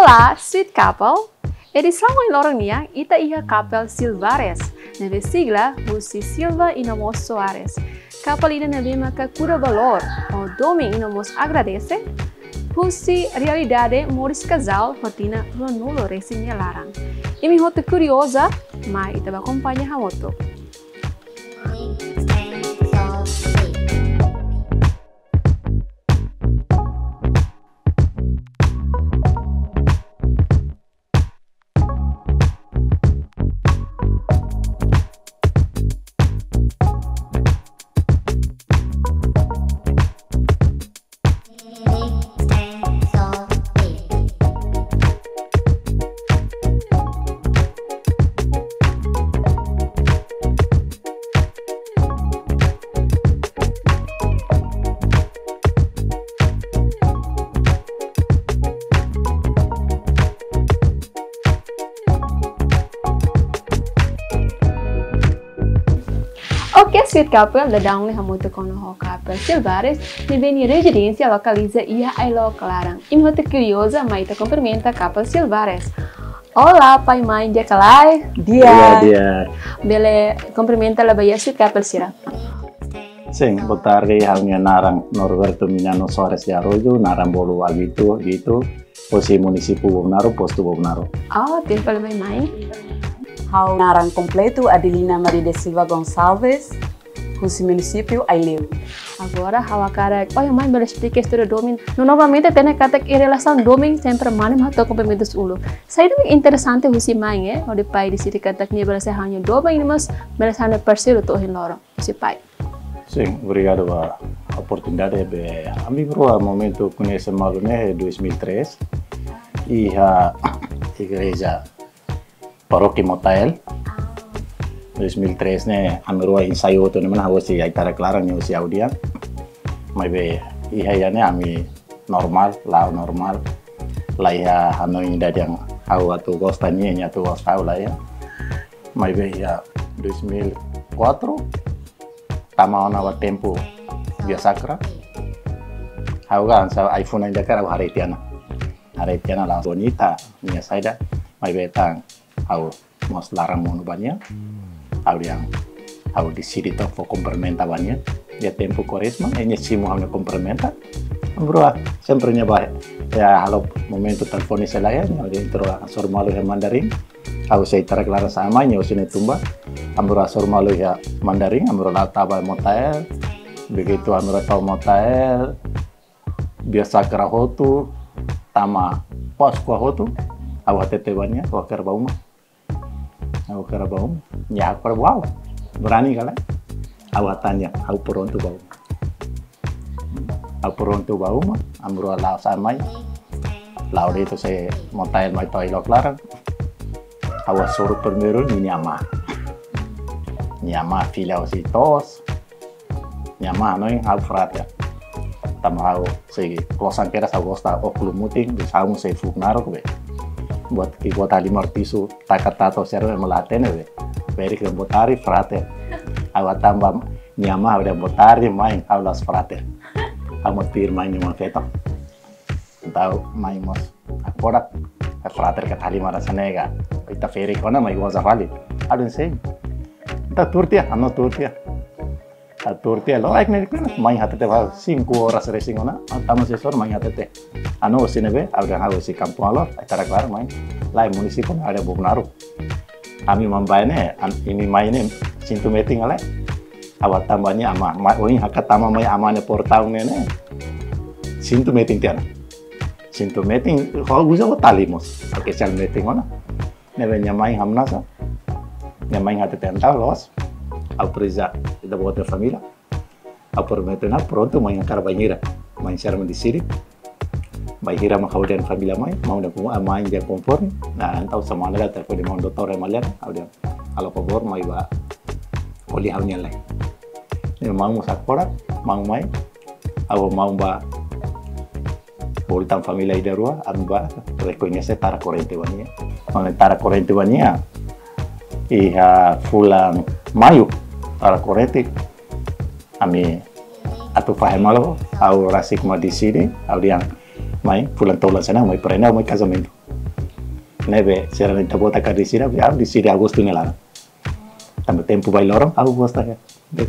Olá, sweet couple! Edição em Loronia, ita iha couple Silvares, neve sigla Husi Silva e Soares. Couple ida neve maka cura valor, o domi e agradece, Husi realidade moris casal, rotina ronulo resinya larang. Imi hoto curiosa, mas ita ba acompanha hamoto. Ok, sweet couple, da down hamuto kono ho couple Silvares, ne veni residência localiza ia ai Clarang. Im hoto curiosa, mas ita cumprimenta couple Silvares. Olá, pai mãe, dia kalai? Dia. Bele cumprimenta la baya sweet couple sira. Sim, boa tarde, halnya narang Norberto Minano Soares de Arroyo, narang bolu gitu, posi munisipu Bobnaro, posto Bobnaro. Oh, tempo la mãe. Hau narang completo Adelina Maria de Silva Gonçalves, Husi município Aileu. Agora, a cara, olha mãe, me explica a história do homem. Normalmente tem que ter relação do homem sempre manem hato cumprimentos ulo. Sai do interessante Husi mãe, o de pai de siri kata que berasa hanya do homem, mas berasa hanya parceiro to hin loro, Husi pai. Sim, obrigado pela oportunidade de amigo a momento conhece malo né 2003 e a igreja Paroki Motael 2003 ne amiro ensaio to ne mana hosi ai tara clara ne hosi audia mai be iha ne ami normal la ya hano inda yang au atu gostanya nya tu gostau la ya mai be ya 2004 tama ona wa tempo biasa kra au gan sa iPhone inda kara haretiana la bonita nya saida mai be tang au mos larang mono banyak au yang au decidido for complementa banyak dia tempo koresma enya simu hanya complementa bro sempre nya bae ya halo momento telefoni saya nya dia intro asor malu ya mandarin au sei tara clara sama nya usine tumba ambro asor malu ya mandarin ambro la taba motael begitu ambro tau motael biasa kerahotu tama pos kuahotu au hatete banyak wakar bauma aku kira bau, ya aku wow, berani kali. Aku tanya, aku perontu bau mah, ambil lau samai, lau itu saya mau tanya mai toy Clarang, aku suruh permeru ini nyama filau si tos, nyama noing aku frat ya, tambah aku segi kosan kira saya gosta oklumuting, bisa aku saya fuknaro kebe. Buat tali martisu takatato serve melatene be beri ke botari frate awa tambah nyama udah botari main aulas frate amo tir main nyama feto tahu main mos akodak frate ke tali mara sanega ita feri kona mai goza vali adun sei ta turtia ano turtia a turtia lo like ne main hatete va 5 horas racing ona tama sesor main hatete ano sinebe auda hago si kampung alor tara klar main lai munisipio ada Bobnaro kami membayarnya ini mainnya sintu meeting ale awat tambahnya ama ini hak tama mai amane por tahun ne sintu meeting tiana sintu meeting kalau guza talimos oke sel meeting ona nebe nyamai hamnasa nyamai hatete antau los au presa da boa família a prometena pronto main carbanheira main serma di sini mai hira makaudian família mai mau da kuma main dia conforme nah entau sama ada telepon di mau doktor malian audia kalau favor mai ba oli haunya lai ne mau musakora mau mai au mau ba voltan família ida rua amba reconhece tara corrente bania e fulan maio tara corrente ami atu fahemalo au rasik ma di sini au yang mai fulan tolan sana mai prenda mai casamento nebe será nita bota caricina di sini agosto nela também tempo vai lorong aku gosta ya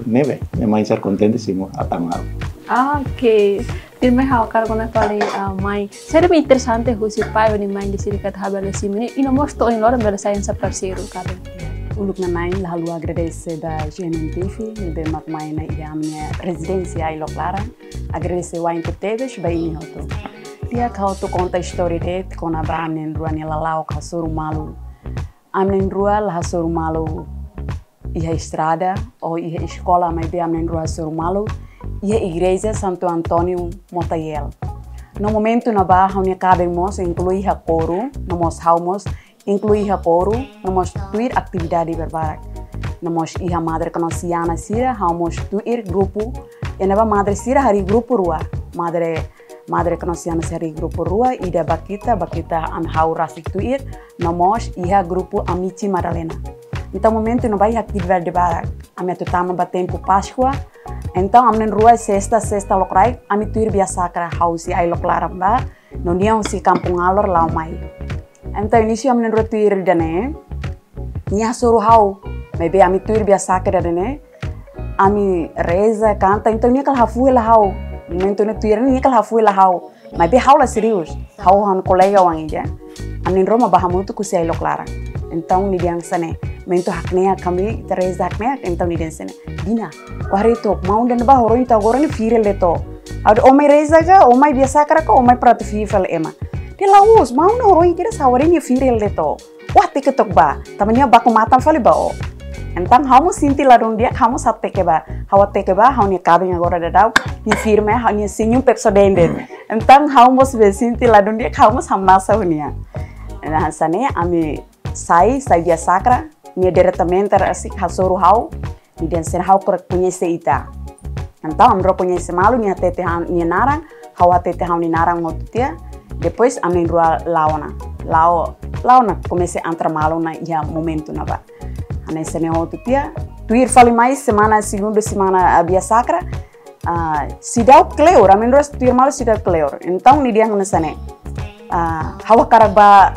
nebe main ser contentíssimo atamar. Ok, firme hau kar kona fali mai. Saya lebih interessante husi pai wani main di sini kata habala simini ino mosto in lorong bela sains parceiro kabe. Uluk na main lalu agradece da GNTV nebe mak main na iamnya residência ai Clara. Agradece wa inte teves ba ini hoto. Dia kau tu conta história de kona ba amnen rua ni lalau ka soru malu. Amnen rua la soru malu iha estrada ou iha escola mai be amnen rua soru malu. Iha igreja Santo Antônio Motayel. No momento na ba haunia cabemos inclui ha coro, nomos haumos inclui ha coro, nomos tuir atividade berbarak. Nomos iha madre conociana sira haumos tuir grupo, e naba madre sira hari grupo rua. Madre conociana sira grupo rua ida bakita an hau rasik tuir, nomos iha grupo Amici Madalena. Então momento no ba iha atividade barak. Amia tutama ba tempo Páscoa. Então, amnen rua sexta lokrai, ami tuir biasa kara hausi ai Clara ba, no niang si kampung alor lau mai. Então, início amnen rua tuir dane, nia suru hau, maybe ami tuir biasa kara dane, ami reza canta, então nia kal hafu la hau, momento ne tuir nia kal hafu la hau, maybe hau la serius, hau han kolega wangi ja, amnen roma bahamutu kusi ai Clara. Então, ni diang sane, mento haknea kami Teresa haknea, então ni diang sane, Dina, Warito, mau dan bah orang itu orang ini viral leto. Ada omai reza ga, omai biasa kara ka, omai prat viral ema. Dia laus, mau na orang kira sawarinnya viral leto. Wah TikTok ba, tamanya baku matam fali ba o. Entang kamu sinti ladon dia, kamu sat teke ba, hawa teke ba, hau ni kabing agora dadau, ni firme, hau ni senyum pepsodenden. Entang kamu be sinti ladon dia, kamu sama saunia. Nah sana ami sai biasa kara, ni diretamente asik hasuru hau. Ni dan sen hau conhece ita. Então amro conhece malu ni tete ni narang, hau tete hau ni narang motu tia. Depois amen rua launa comece a entrar malu na ya momento na ba. Ane sene motu tia. Tuir fali mais semana segunda semana biasa sacra. Sidau cleor, amen rua tuir malu sidau cleor. Então ni dia ngesane. Hau karaba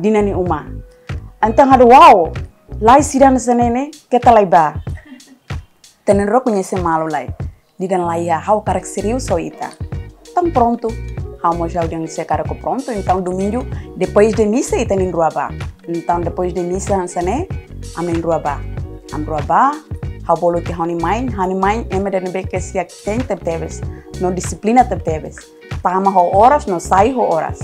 dinani uma. Então ada wow. Lai sidang senene kita lai ba. Tenen ro conhece malu lai. Di dan lai hau karek serius so ita. Tão pronto. Hau mo já udang se karek pronto. Então domingo depois de missa ita nin rua ba. Então depois de missa sene amen rua ba. Am rua ba. Hau bolo ki hani main eme dan be ke siak ten teves. No disciplina teves. Tama ho horas no sai ho horas.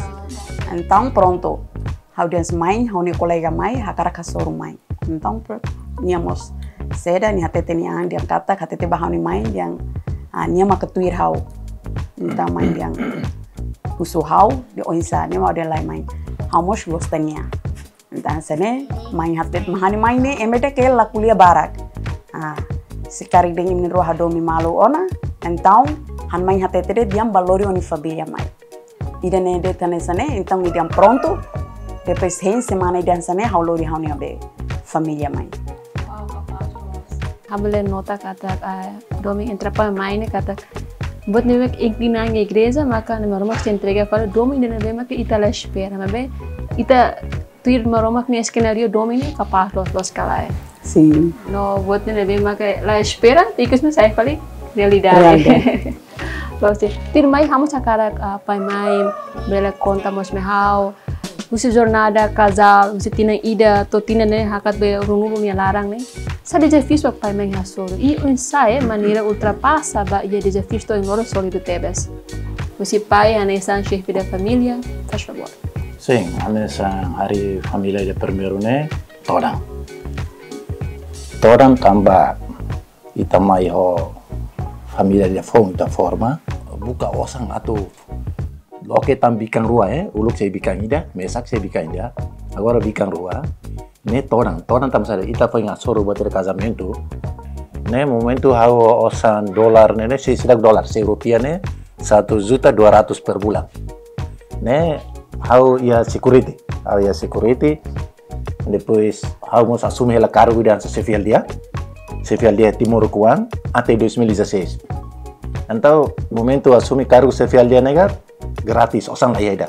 Então pronto. Hau dan main hau ni kolega mai hakara kasoro main. Então, niamos seda ni hatete ni ang diang kata hatete bahani main yang niama ketuir hau. Então main yang kusu hau di oinsa ni mau dia lai main. Hau mos gostania. Então sene main hatete mahani main ni emete ke la kuliah barak. Sekari dengan ni roha domi malu ona. Então han main hatete de diam balori oni família mai. Ida ne de tane sene então ni diam pronto. Depois hen semana dan sene hau lori hau ni abe. Família mãe. Habele nota kata domingo entra para mãe né kata buat nih inclinar na igreja maka na maromak se entrega para domingo na bema que ita la espera mas bem ita tuir maromak ni escenario domingo capaz los calai. Sim. No buat na bema que la espera ikut me sai fali realidade. Los tir mai hamos sakara pai mai bela conta mos me hau usi jornada casal, usi tina ida, to tina ne hakat be rungu ni larang ne. Sa desafio pai mãe hasoro. E o ensaio maneira ultrapassa ba ia desafio to em loro solo do tebes. Usi pai anesan chefe da família, faz favor. Sim, anesan hari família de primeiro ne, torang tambah itamai ho família de forma buka osang atau Oke tam bikang rua uluk saya bikang ida, mesak saya bikang ida. Agora bikang rua. Ne torang tam sada ita foi ngasoro buat casamento. Ne momento hau osan dolar ne sidak dolar, rupiah ne 1.200.000 per bulan. Ne hau ya security, depois hau mos assume ela cargo dan sefiel dia Timur Kuang até 2016. Então momento assume cargo sefiel dia negar gratis, osang ayah ida.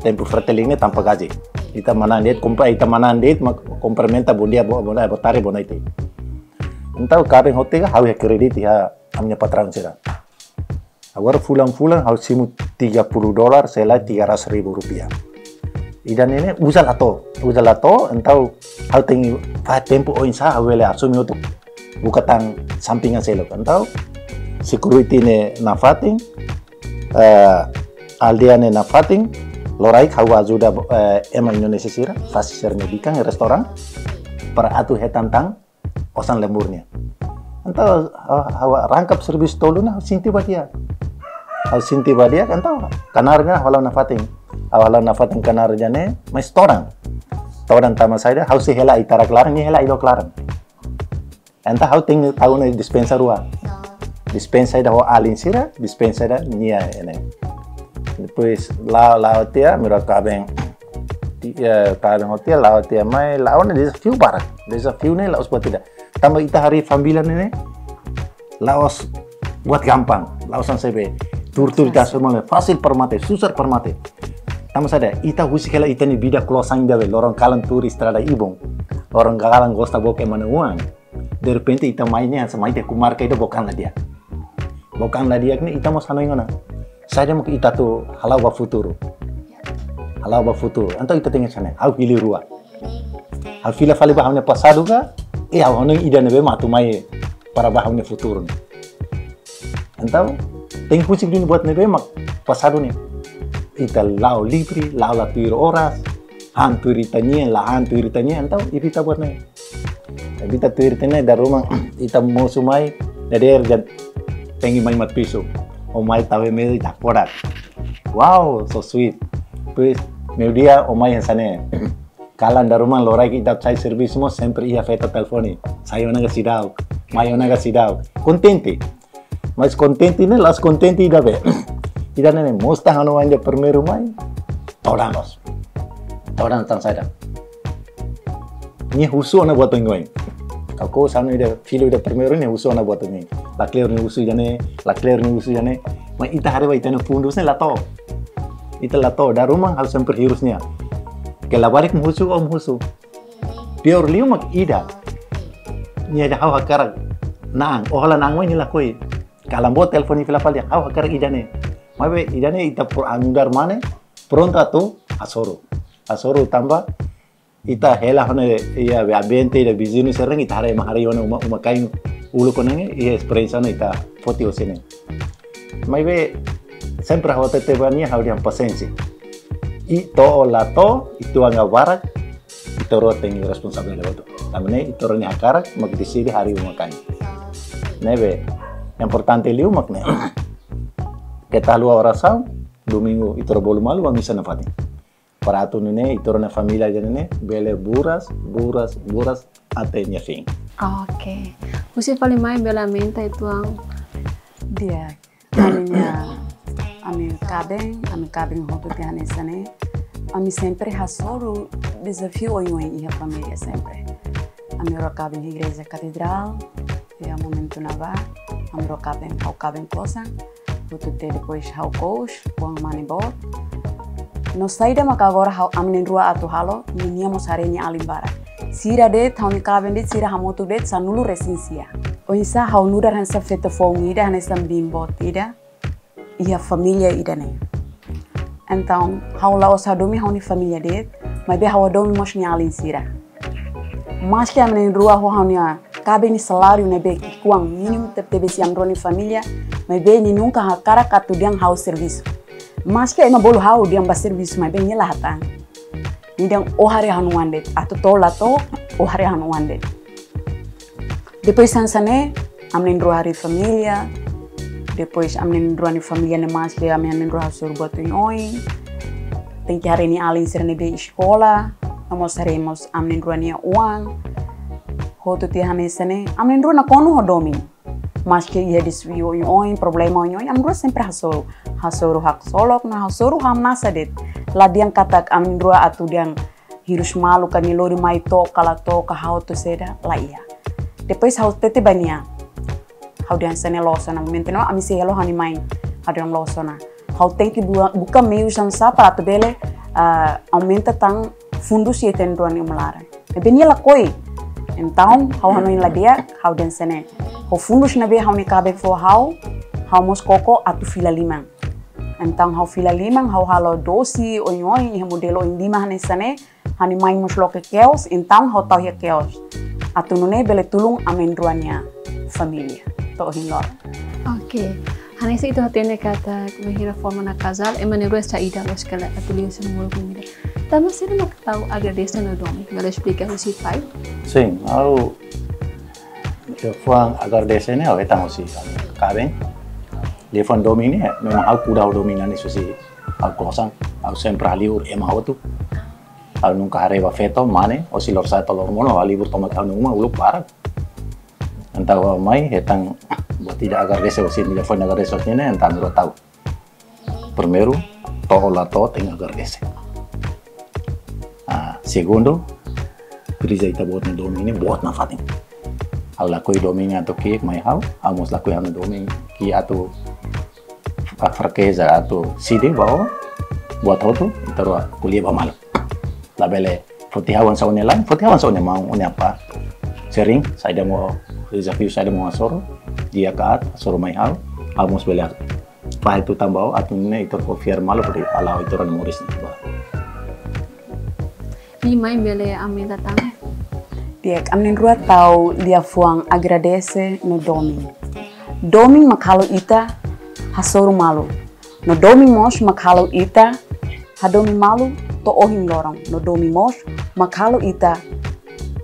Tempo fratelling tanpa gaji. Ita manandit, compra ita manandit, complementa bundia botare bonaite. Então cabem hotel hau kredit ya amnya patrão sira. Agora fulan hau simu $30, selai Rp300. Idan ini usa lato, entau hau tengi tempo o insa hau ele asumi untuk bukatang sampingan selok, entau security ne nafating, aldea ne nafating, loraik hau ajuda ema Indonesia sira, fasisir medikang restoran, per atu hetantang osan lemurnya. Entau hau rangkap servis toluna sinti badia. Hau sinti badia entau kanarnya halau nafating. Awalan nafating kanarnya ne mais torang tama saida hau si hela itara klaran ni hela ilo klaran. Entah hau ting tahu ne dispensa rua. Dispensa da ho alin sira, dispensa da nia ene. Depois la tia mira kabeng hotel la tia mai la ona desafio barak. Desafio ne la os buat tidak. Tambah ita hari fambilan ini laos buat gampang, laosan sebe. Tur-tur ita semua fasil permate, susar permate. Tama sada, ita husi kala ita ni bida klosan dawe, lorong kalan turis terada ibong, lorong kalan gosta boke mana uang. De repente ita mainnya sama ita kumarka ita bokan lah dia kini ita mau sana ingana. Saya mau ita tu halau ba futuro, Anto ita tinggal sana, hau pilih rua, hau fila fali bahamnya pasadu ka, hau neng ida nebe matu mai para bahamnya futuro. Entau, tinggal husi dulu buat nebe mak pasadu nih. Ita lao libre, lao la tuir horas, hantu ritanya, entau ita buat nih. Ita tuir ritanya dari rumah, ita mau sumai, dari erjat pengi main mat piso, omai tahu meli tak podat. Wow, so sweet. Pues, meu dia omai yang sana. Kalan dari rumah lorai kita cai servis semua, sempre ia feta telefoni. Saya naga sidau, mayo naga sidau. Contente, mas contente ini, las contente ida be. Ida nene mosta hanu anja primeiro mai todan tang sada ni husu na buat ngoin kako sanu ida filo ida primeiro ni husu na buat ngoin la clear ni husu jane mai ita hari ita no fundus ne lato da rumah hal sempre hirusnya ke la balik husu pior liu mak ida ni ada hawa karak nang ohala nang mai ni la koi kalambo telefoni fila pal ya hawa karak ida ne Mabe idane ita por andar mane pronto atu asoro tambah ita hela hone ia ambiente ida bizini sering ita hare mahari hone uma kain ulu konenge ia experience ita fotio sini. Mabe sempre hawate tebania haudian pasensi. Ito lato itu anga barak ito ro tengi responsable lewato. Tamane ito ro ni hakarak magdeside hari uma kain. Nebe importante liu makne. Kita lua oração, domingo itoro bolu malu wa misa na fati. Para atu nene itoro na família nene bele buras até nya fim. Oke. Usi paling mai bela menta itu ang dia aminya ami cabem hoto tiane sane. Ami sempre hasoro desafio em a família sempre. Ami ro cabem igreja catedral, é o momento na va, ami ro cabem cosa. Butuh depois hau coach, buang manibot. No saída maka agora hau amnen rua atu halo, niníamos arenya alimbara. Sira de tauni kaben de sira hamotu de sanulu resinsia. O isa hau nudar hansa fete fongida hanesam bimbot ida. Ia família ida ne. Então hau laos hadomi hau ni família de, mas be hau adomi mos ni alin sira. Mas que amnen rua hau ni cabe ni salário ne be kuang mínimo tebe si amroni família. Mas bem ni nunca hakara katu diang hau serviço. Mas que ema bolu hau diang ba serviço mas bem ni lahatan. Ni diang o hari hanuande atu tolato o hari hanuande. Depois sansane amnen ro hari família. Depois amnen ro ni família ne mas que amnen ro hasur botu oi. Tem que hari ni alin serne be escola. Namos haremos amnen ro ni uang. Hotu ti hanesane amnen ro na kono hodomi. Mas que ia desvio oi problema oi am sempre hasoro hak solok na hasoro ham nasa det la diang katak am rua atu diang hirus malu kan lori mai to kala to ka how to seda la ia depois how tete bania how diang sene losona menteno ami se hello hani mai how diang losona how thank you buka meio san sapa atu bele aumenta tang fundus ia tenduan yang melarang. Benia lakoi. Então, hau hanoin la dia, hau den sene. Hau fundus na be hau ni kabe fo hau mos koko atu fila limang. Então, hau fila limang, hau halo dosi, oi, iha modelo in lima hane sane, hani mai mos loke keos, então hau tau hia keos. Atu nune bele tulung amendruannya familia. Toh hinlor. Oke. Hanessa itu hatinya kata menghira forma na casal, menurut esta ida los que la atelier se nomor comida. Também você não tahu agradecer no domi. Gak explica o si pai? Sim, eu fui agradecer né, eu estava assim, cabem. Dia fui domi né, memang aku kuda dominan isso sih, aku kosong, aku sempre ali emang tu. Aku nunca hareba feto, mane, o si lor sa tolor mono, ali bertoma kau nungma, uluk parah. Entah mai, hetang buat tidak agradecer o si telefone agradecer né, entah menurut tahu. Primeiro, todo la todo tem agradecer. Segundo, prisa ita buat na domi ini buat na fatin. Al lakoi domi atau ki mai hau, amos lakoi anu domi ki atau fraqueza atau sidi bawa buat auto itu kuliah bamal. Labele fotihawan sa unelan, fotihawan sa mau apa? Sering saya mau desafio saya mau asoro dia kaat asoro mai hau, amos bela. Pa itu tambah atau ini itu confiar malo pada alau itu orang muris ni. Ni mai bele amin datang. Dia amin rua tau dia fuang agradece no domingo. Domingo makalo ita hasoru malu. No domingo mos makalo ita hadomi malu to ohing lorong. No domingo mos makalo ita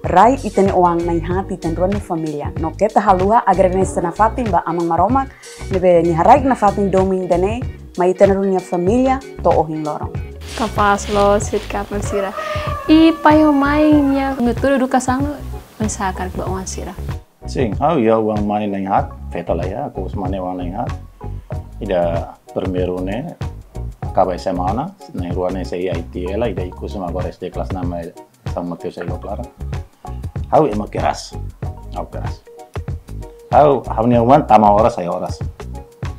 rai itene oang na hati tenruan ni familia. No keta halua agradece na fatin ba amang maromak nebe ni harai na fatin domingo dene mai tenruan ni familia to ohing lorong. Kapaz lo sit kapal sira. I payo mai nya ngetur duka sang mensakan ke uang sira. Sim, ya uang mai lain hat, feto lah ya, aku semane uang lain hat. Ida primeiro ne, acaba semana, na ruane se IT ela, ida ikut sama agora SD kelas 6 São Mateus aí Clara. Hau ema keras, hau keras. Hau nya uang tama horas saya horas.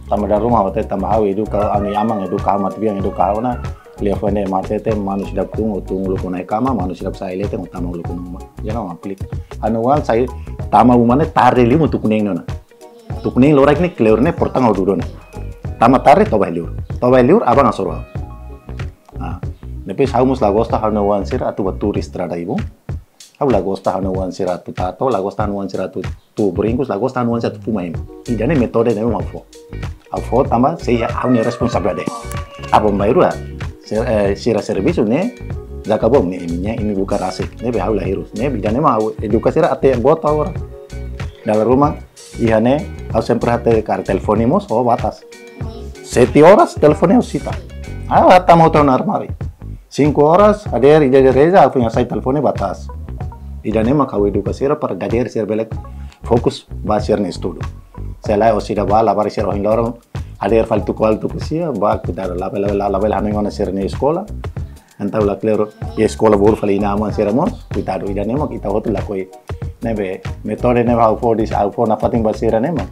Tama dari rumah waktu tama hau eduka, ami amang eduka, matbiang eduka na. Liafane matete manus dak tung luku naik kama manus dak saya lete utama luku numa jangan ngaplik anual saya tama umane tare limu tukuning nona tukuning lorak ni kleurne portang odudona tama tare toba liur abang asoro nepes haumus lagosta hanuan sir atu turis trada ibu hau lagosta hanuan sir atu tato lagosta hanuan sir atu tu bringkus lagosta hanuan sir atu pumaim idane metode ne mafo tama saya hauni responsabilidade abang bayru sira servisu ne zakabom ne ini buka rasik ne be haula hirus ne bidane ma edukasi ra ate bota ora dalam rumah ihane harus sempre hate kar telefonimos o batas 7 horas telefonemos cita hata mau tahun armari 5 horas ader ida reza punya sai telefone batas idane ma kau edukasi ra para gader sir belek fokus basir ne estudo sela o sida bala bar sir o lorong ader faltu kusia ba kudar label hanen wana sir ne escola entau la claro e escola bor falina man sir amos cuidado idane ma kita hotu la koi nebe metode nebe au fodis au fona fating basira nema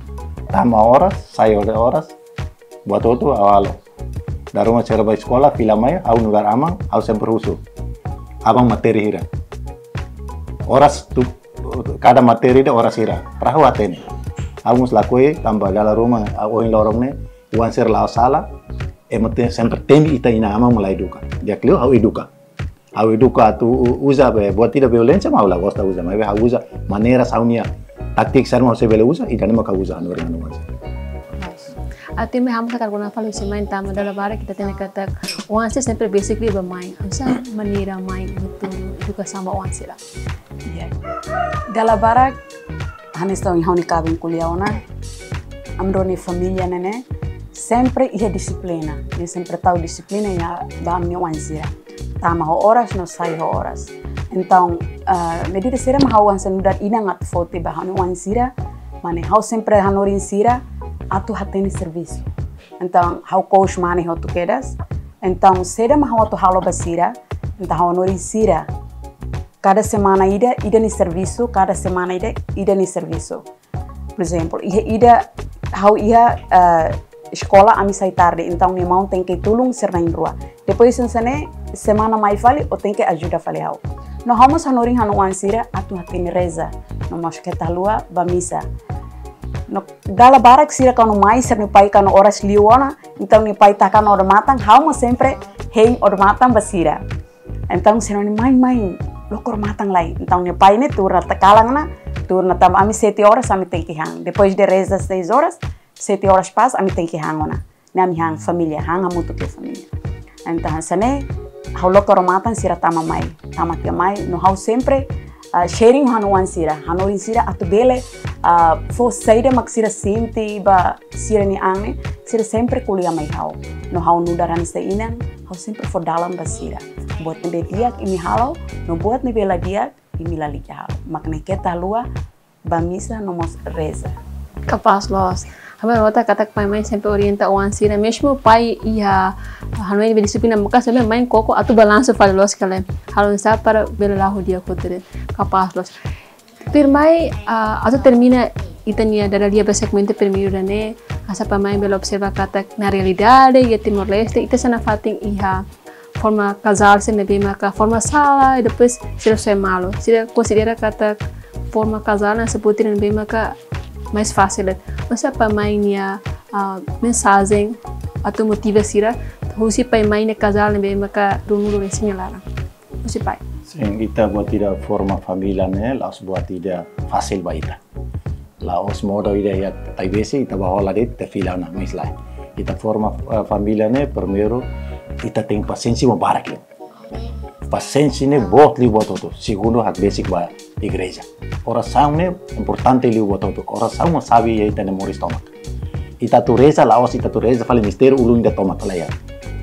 tama horas saya horas buat hotu awalo daruma sir ba escola filamai au nugar amang au sempre usu abang materi hira horas tu kada materi de horas hira perahu atene amus lakoi tambah dalam rumah au in lorong ne uang ser lao sala emote sempre temi ita ina ama mulai eduka dia klio au eduka tu usa be buat tidak violência mau la gosta usa mas be usa manera saunia taktik sar mau se bele usa idane maka usa anu anu mas Ati me hamsa kargona falu si main tama dalam bara kita tene kata uang ser sempre basically bermain asa manera main betul eduka sama uang sira. Iya. Dalam bara hanes tau hauni kabin kuliah ona amdoni familia nene sempre ia disciplina, dia sempre tahu disiplina ya bamnya wansira. Tama horas no sai horas. Então, medida sira mahawan senudar ina ngat fote bahanu wansira, mane hau sempre hanorin sira atu hatene serviço. Então, hau coach mane hau tu quedas. Então, sira mahau tu halo basira, então hau hanorin sira. Cada semana ida ni serviço, cada semana ida ni serviço. Por exemplo, ida hau ia escola ami sai tarde, então ni mau tem que tulung sernain rua. Depois sensane semana mai fali o tem que ajuda fali hau. No vamos hanoring hanu ansira atu hatini reza. No mas kita lua ba misa. No dala barak sira kanu mai ser ni pai kanu oras liwana, então ni pai takan ora matang, hau sempre hein ora matang basira. Então senoni mai lokor matang lai. Então ni pai ne turna tekalang na, turna tam ami 7 horas ami tem que hang. Depois de reza 6 horas, 7 horas pas ami tem que hangona. Ne ami hang família, hang amutu ke família. Então sane hau lokor matang sira tama mai ke mai no hau sempre sharing hanuan sira hanorin sira atu bele fo saida mak sira sinti ba sira ni ane sira sempre kuliah mai hau no hau nudaran sa inan hau sempre fo dalam ba sira buat nebe diak imi halau no buat nebe la diak imi la lika halau makne kita lua ba misa no mos reza Capaz los. Habang wata katak pai main sempre orienta o ansira mesmo pai ia hanu ini disciplina muka sempre main koko atu balanço fale los kale halo sa para bela lahu dia kotere capaz los firmai atu termina itania dari dia segmento primeiro né asa pa main bela observa katak na realidade e Timor Leste ita sana fating iha forma casar-se na bema forma sala e depois ser malo se considera katak forma casar na sebutin na bema mais fácil. Mas apa mainnya mensagem atau motivasi husi pai mainnya casal nebe maka dulu sinyalara. Husi pai. Sim, kita buat tidak forma família né, laos buat tidak fácil baita. Laos modo ida ya taibesi ita bahola det te filana mislah. Kita forma família né, primeiro kita tem paciência mo barak. Paciência né bot li bot todo. Segundo hak basic ba igreja. Oração né importante li bot todo. Oração sabe ya ita ne moris tomak. Ita tu reza laos ita tu reza fale mistério ulung da tomak lá ya.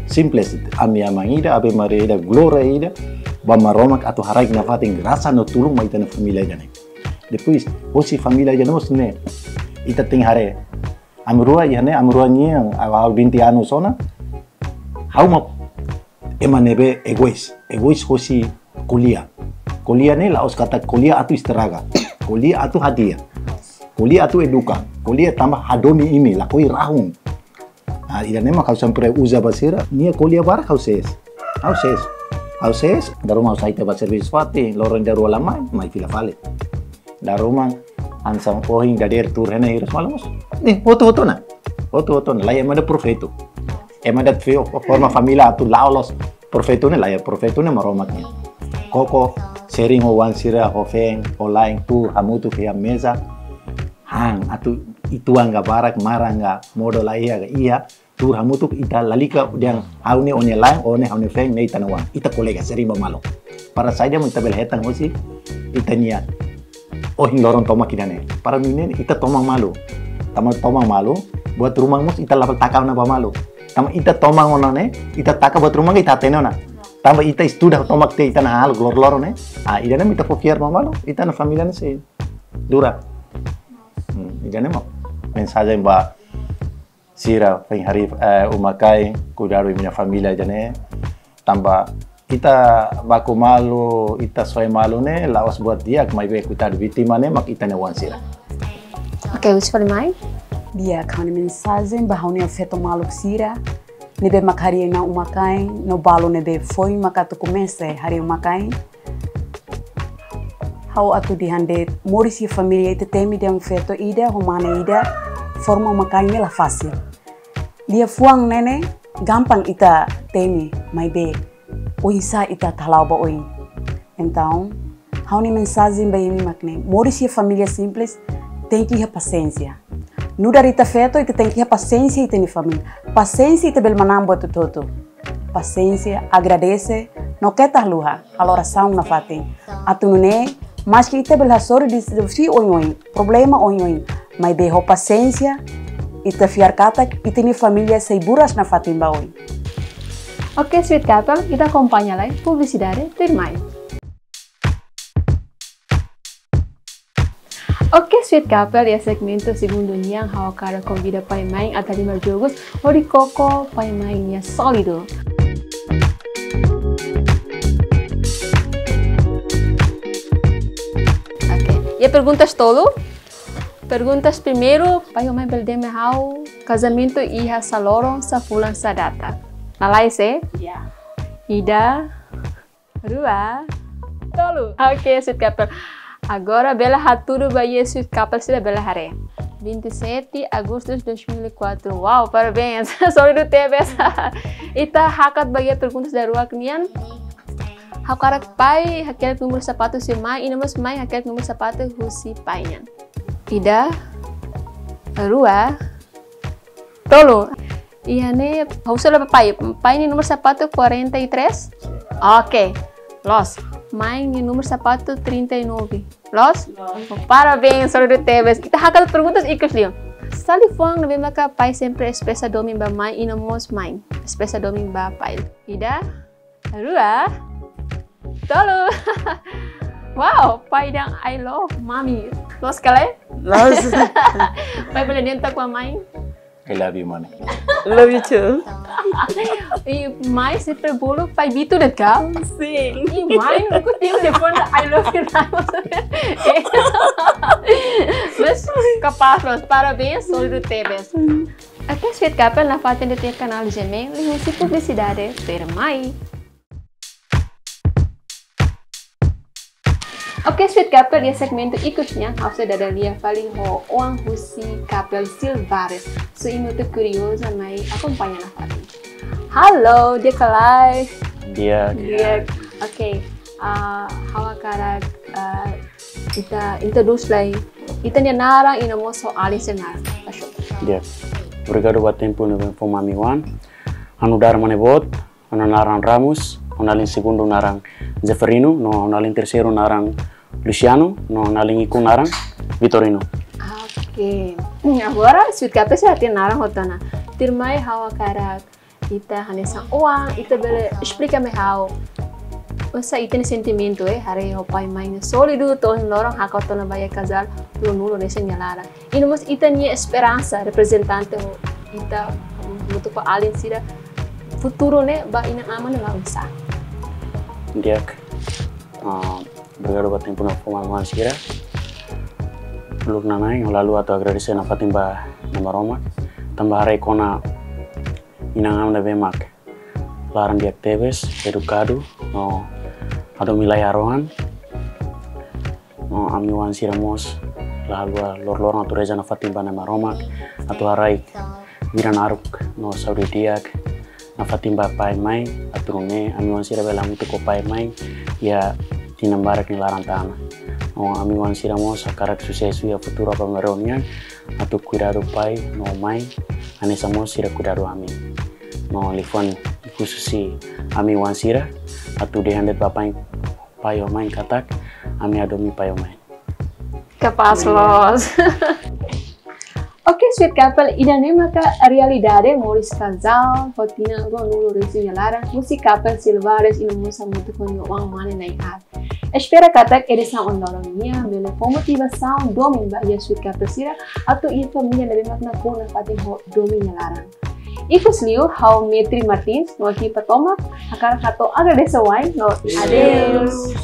Simples ami amangida abe marida gloria ida ba maromak atau harai na fating rasa no tulung ma ita na família jane. Depois osi família jane mos ne ita ting hare amrua ya ne amrua ni yang awal binti anu sona hau ma emanebe egois hosi kuliah ne laos kata kuliah atu istiraga kuliah atu hadiah kuliah atu eduka kuliah tambah hadomi imi lakoi rahung ida nema kau sempre usa basira nia kuliah bar kau ses daruma usai teba servis fati loren daru lama mai fila fale daruma ansang pohing dader tur hene hirus malamos ni foto na la emada profeto emada feo forma familia atu laulos profeto ne la ya profeto ne maromaknya koko sering wan sira hofeng online tu hamutu via mesa hang atu itu angga barak maranga modo la iya tur hamutu ita lalika yang haune onye lain one haune feng ne ita nawang ita kolega sering mamalo para saja mentabel hetang hosi ita niat oh lorong toma kidane para minen ita tomang malu tomang malu buat rumah mus ita lapal takau na malu tama ita tomang onone ita taka buat rumah ita tenona tamba ita estuda tomak te ita na hal glor ne ida nem ita fofiar mamalo ita na familia ne se dura ida nem mensagem ba sira pai hari umakai kudaru minha familia jane tamba ita baku malu ita soy malu ne laos buat dia mai be kutar vítima ne mak ita ne wan sira Okay, wis fale mai dia kani mensagem ba hauni afeto maluk sira nebe makari na umakai no balo nebe foi makatu comece hari umakai hau atu di hande morisi família ite temi de feto ida humana ida forma umakai la fácil dia fuang nene gampang ita temi mai be oisa ita talau ba oi então hauni mensagem ba yemi makne morisi família simples tem que ter paciência. No dar ita feto, ita tem que ter paciência ita ni família. Paciência ita bel manam buat todo. Paciência, agradece, no quer luha, a oração na fate. Atunune, mas que ita bel hasor di si oi, problema oi, mas beho paciência, ita fiar kata ita ni família sei buras na fate oi. Ok, sweet couple, kita acompanha lá publicidade termai. Ok, sweet couple, ya segmento segundo yang hawa cara convida pai main até lima jogos, ori coco pai mainnya sólido. Ok, ya perguntas tolo? Perguntas primeiro, pai mãe beldeme how casamento iha salorong sa fulan sa data. Nalai se? Ya. Ida, Rua, Tolu. Ok, sweet couple. Agora bela haturu baie sweet couple sila bela hare. 27 de agosto de 2004. Wow, parabéns. Sorry do TBS. Ita hakat baie perguntas da Rua knian. Hakarak pai, hakel número sapato si mai, inamas mai hakel número sapato husi pai nian. Ida, Rua, Tolu. Ihane, hausa la pai. Pai ni número sapato 43. Ok. Los. Mai ni número sapato 39. Los? Oh, parabéns, sorry do TBS. Ita hakat perguntas ikut liyo. Sali fuang nabi maka pai sempre espesa domin ba mai inamos mai. Espesa domin ba pai. Ida, Rua, Tolu. Wow, pai dang I love mami. Los kale? Los. Pai boleh diantar kwa mai? I love you, money. Love you too. E mai sempre bolo pai bito de ka? Sim. E mai aku tim telefon I love you. Mas capaz, los parabéns, sorry do TBS. Até sweet couple na fatin de ter canal de Gmail, lihat publicidade per mai. Oke, sweet couple dia segmento ikutnya harus ada dia paling ho orang husi couple Silvares. So ini tuh curiosa mai acompanha na Fatin. Halo, dia kalai. Dia. Oke. Hawa karak kita introduce lagi. Kita nya narang ina mo so ali senar. Dia. Obrigado buat tempo no mami wan. Anu dar manebot, anu narang Ramos, anu alin segundo narang Zeferino, no anu alin terceiro narang Luciano, no naling iku narang Vitorino. Oke. Agora sweet couple sih hati narang hotana. Tirmai hawa karak ita hanesa uang, ita bele explica me how. Osa ita ni sentimento hari ho pai mai ne solido to lorong hakoto na baya casal nulo nesse nyalara. Ino mas ita ni esperança representante ho ita mutu ko alin sira futuro ne ba ina aman la usa. Dia. Obrigado buat tempo no mami sira. Luk nanai lalu atau agradecer na Fatimba na Maroma. Tambah hari kona inangam na bemak. Larang dia tebes educado no ado milai arohan. No ami wan siramos lalu lor natureza na Fatimba na Maroma atau harai miran aruk no saudi diak na Fatimba pai mai aturune ami wan sira bela mutu ko pai mai ya tinambarak ni larang tanah. No ami wan siramos akarak sucesso ya futuro apa meronia atau cuidado pai no mai anesamos sira cuidado ami. No lifon khususi ami wan sira atau dihandet bapai payo main katak ami adomi payo main. Capaz los. Oke, sweet couple, idane maka realidade moris casal, rotina go nulo resinya larang, musik couple Silvares ino musa muito com uang mane na ihat. Espera katak edição ondorongnya, bele motivação domin ba ia sweet couple sira, atau ia família na bemak na kona pating ho domin larang. Ikut liu how Metri Martins no aqui para tomar, akar kato agradeço wai no adeus.